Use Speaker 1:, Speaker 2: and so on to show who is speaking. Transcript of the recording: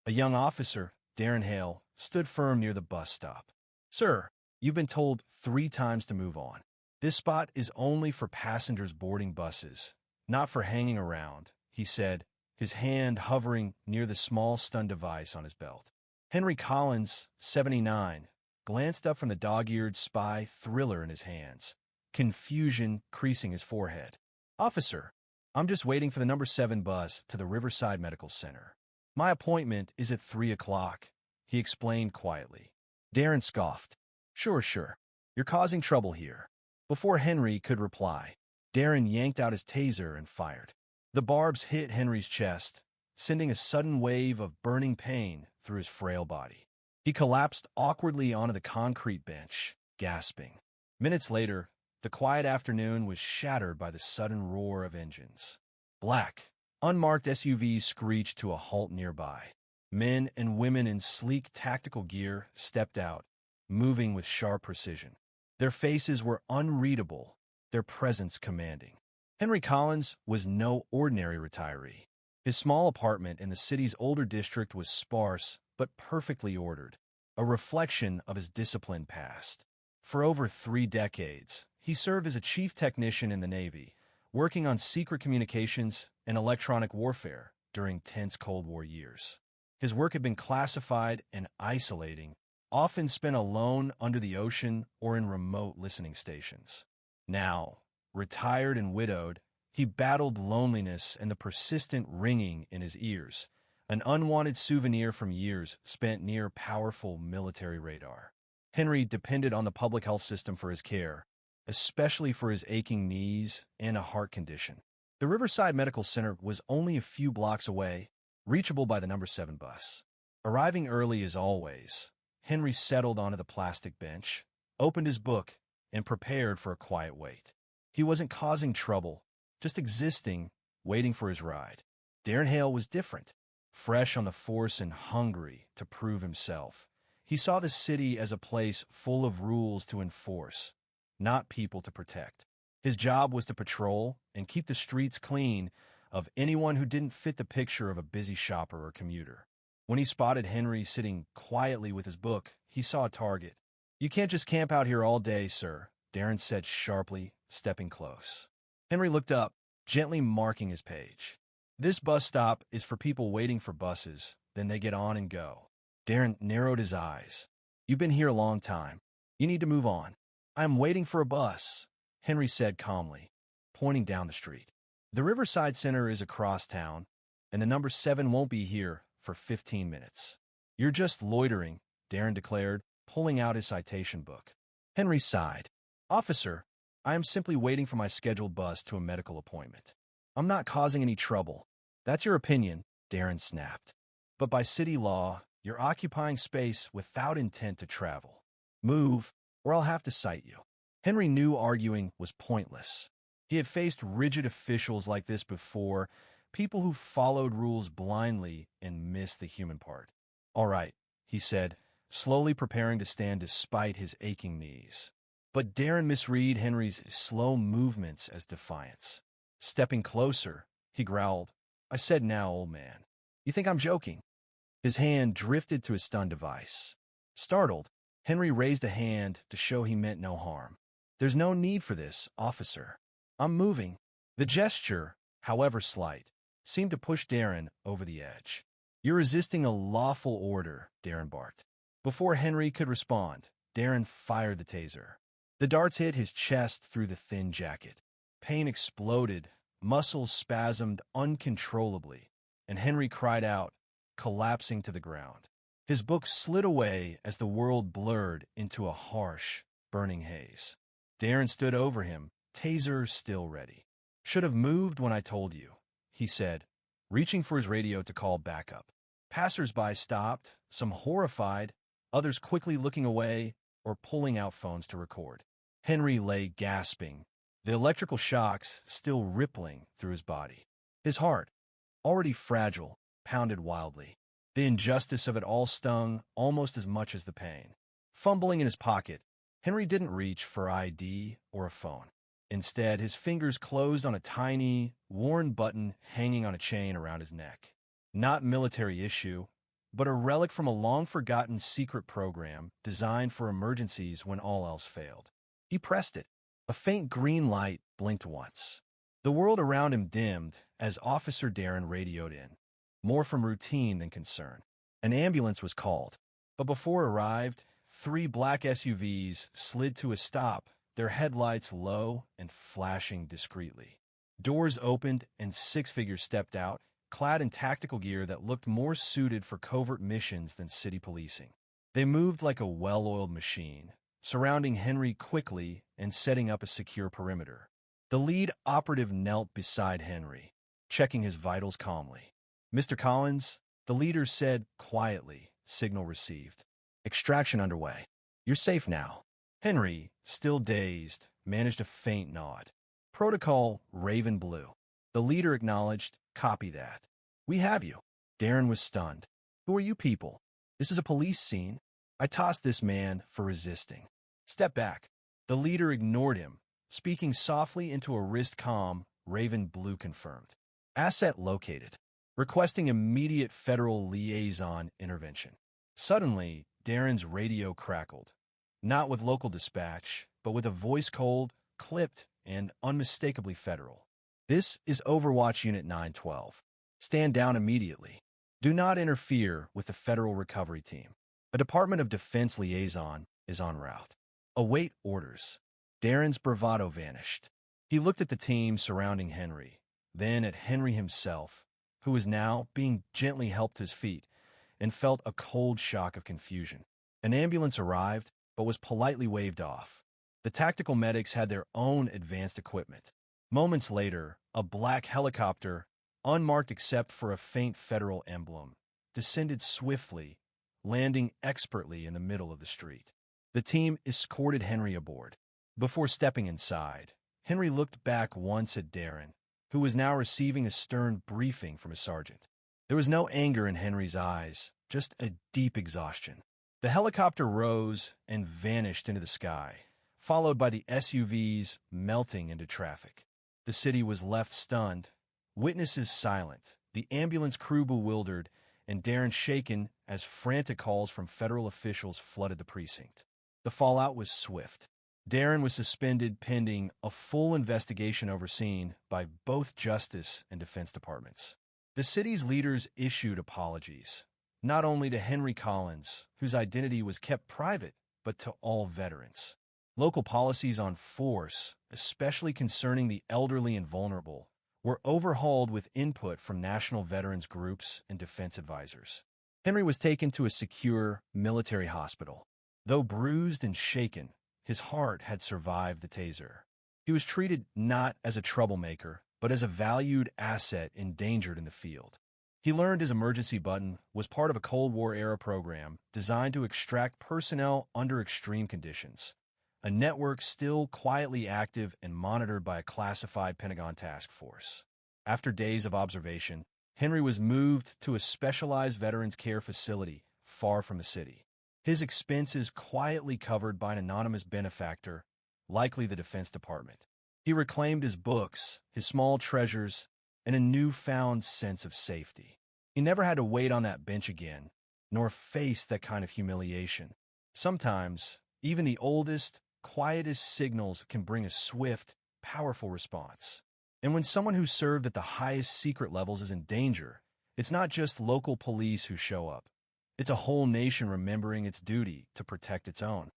Speaker 1: A young officer, Darren Hale, stood firm near the bus stop. "Sir, you've been told 3 times to move on. This spot is only for passengers boarding buses, not for hanging around," he said, his hand hovering near the small stun device on his belt. Henry Collins, 79, glanced up from the dog-eared spy thriller in his hands, confusion creasing his forehead. "Officer, I'm just waiting for the number 7 bus to the Riverside Medical Center. My appointment is at 3 o'clock, he explained quietly. Darren scoffed. Sure. You're causing trouble here." Before Henry could reply, Darren yanked out his taser and fired. The barbs hit Henry's chest, sending a sudden wave of burning pain through his frail body. He collapsed awkwardly onto the concrete bench, gasping. Minutes later, the quiet afternoon was shattered by the sudden roar of engines. Black, unmarked SUVs screeched to a halt nearby. Men and women in sleek tactical gear stepped out, moving with sharp precision. Their faces were unreadable, their presence commanding. Henry Collins was no ordinary retiree. His small apartment in the city's older district was sparse but perfectly ordered, a reflection of his disciplined past. For over 3 decades, he served as a chief technician in the Navy, working on secret communications and electronic warfare during tense Cold War years. His work had been classified and isolating, often spent alone under the ocean or in remote listening stations. Now, retired and widowed, he battled loneliness and the persistent ringing in his ears, an unwanted souvenir from years spent near powerful military radar. Henry depended on the public health system for his care, especially for his aching knees and a heart condition. The Riverside Medical Center was only a few blocks away, reachable by the number 7 bus. Arriving early as always, Henry settled onto the plastic bench, opened his book, and prepared for a quiet wait. He wasn't causing trouble, just existing, waiting for his ride. Darren Hale was different, fresh on the force and hungry to prove himself. He saw the city as a place full of rules to enforce, not people to protect. His job was to patrol and keep the streets clean of anyone who didn't fit the picture of a busy shopper or commuter. When he spotted Henry sitting quietly with his book, he saw a target. "You can't just camp out here all day, sir," Darren said sharply, stepping close. Henry looked up, gently marking his page. "This bus stop is for people waiting for buses, then they get on and go." Darren narrowed his eyes. "You've been here a long time. You need to move on." "I'm waiting for a bus," Henry said calmly, pointing down the street. "The Riverside Center is across town, and the number 7 won't be here for 15 minutes. "You're just loitering," Darren declared, pulling out his citation book. Henry sighed. "Officer, I am simply waiting for my scheduled bus to a medical appointment. I'm not causing any trouble." "That's your opinion," Darren snapped. "But by city law, you're occupying space without intent to travel. Move, or I'll have to cite you." Henry knew arguing was pointless. He had faced rigid officials like this before, people who followed rules blindly and missed the human part. "All right," he said, slowly preparing to stand despite his aching knees. But Darren misread Henry's slow movements as defiance. Stepping closer, he growled, "I said now, old man. You think I'm joking?" His hand drifted to his stun device. Startled, Henry raised a hand to show he meant no harm. "There's no need for this, officer. I'm moving." The gesture, however slight, seemed to push Darren over the edge. "You're resisting a lawful order," Darren barked. Before Henry could respond, Darren fired the taser. The darts hit his chest through the thin jacket. Pain exploded, muscles spasmed uncontrollably, and Henry cried out, collapsing to the ground. His book slid away as the world blurred into a harsh, burning haze. Darren stood over him, taser still ready. "Should have moved when I told you," he said, reaching for his radio to call backup. Passers-by stopped, some horrified, others quickly looking away or pulling out phones to record. Henry lay gasping, the electrical shocks still rippling through his body. His heart, already fragile, pounded wildly. The injustice of it all stung almost as much as the pain. Fumbling in his pocket, Henry didn't reach for ID or a phone. Instead, his fingers closed on a tiny, worn button hanging on a chain around his neck. Not military issue, but a relic from a long-forgotten secret program designed for emergencies when all else failed. He pressed it. A faint green light blinked once. The world around him dimmed as Officer Darren radioed in, more from routine than concern. An ambulance was called, but before it arrived, 3 black SUVs slid to a stop, their headlights low and flashing discreetly. Doors opened and 6 figures stepped out, clad in tactical gear that looked more suited for covert missions than city policing. They moved like a well-oiled machine, surrounding Henry quickly and setting up a secure perimeter. The lead operative knelt beside Henry, checking his vitals calmly. "Mr. Collins," the leader said quietly, signal received. "Extraction underway. You're safe now." Henry, still dazed, managed a faint nod. "Protocol Raven Blue." The leader acknowledged, "Copy that." "We have you." Darren was stunned. "Who are you people? This is a police scene." "I tossed this man for resisting." "Step back." The leader ignored him, speaking softly into a wrist comm. Raven Blue confirmed. "Asset located. Requesting immediate federal liaison intervention." Suddenly, Darren's radio crackled, not with local dispatch, but with a voice cold, clipped, and unmistakably federal. "This is Overwatch Unit 912. Stand down immediately. Do not interfere with the Federal Recovery Team. A Department of Defense liaison is en route. Await orders." Darren's bravado vanished. He looked at the team surrounding Henry, then at Henry himself, who was now being gently helped to his feet, and felt a cold shock of confusion. An ambulance arrived, but was politely waved off. The tactical medics had their own advanced equipment. Moments later, a black helicopter, unmarked except for a faint federal emblem, descended swiftly, landing expertly in the middle of the street. The team escorted Henry aboard. Before stepping inside, Henry looked back once at Darren, who was now receiving a stern briefing from a sergeant. There was no anger in Henry's eyes, just a deep exhaustion. The helicopter rose and vanished into the sky, followed by the SUVs melting into traffic. The city was left stunned, witnesses silent, the ambulance crew bewildered, and Darren shaken as frantic calls from federal officials flooded the precinct. The fallout was swift. Darren was suspended pending a full investigation overseen by both Justice and Defense Departments. The city's leaders issued apologies, not only to Henry Collins, whose identity was kept private, but to all veterans. Local policies on force, especially concerning the elderly and vulnerable, were overhauled with input from national veterans groups and defense advisors. Henry was taken to a secure military hospital. Though bruised and shaken, his heart had survived the taser. He was treated not as a troublemaker, but as a valued asset endangered in the field. He learned his emergency button was part of a Cold War-era program designed to extract personnel under extreme conditions, a network still quietly active and monitored by a classified Pentagon task force. After days of observation, Henry was moved to a specialized veterans care facility far from the city. His expenses quietly covered by an anonymous benefactor, likely the Defense Department. He reclaimed his books, his small treasures, and a newfound sense of safety. He never had to wait on that bench again, nor face that kind of humiliation. Sometimes, even the oldest, quietest signals can bring a swift, powerful response. And when someone who served at the highest secret levels is in danger, it's not just local police who show up. It's a whole nation remembering its duty to protect its own.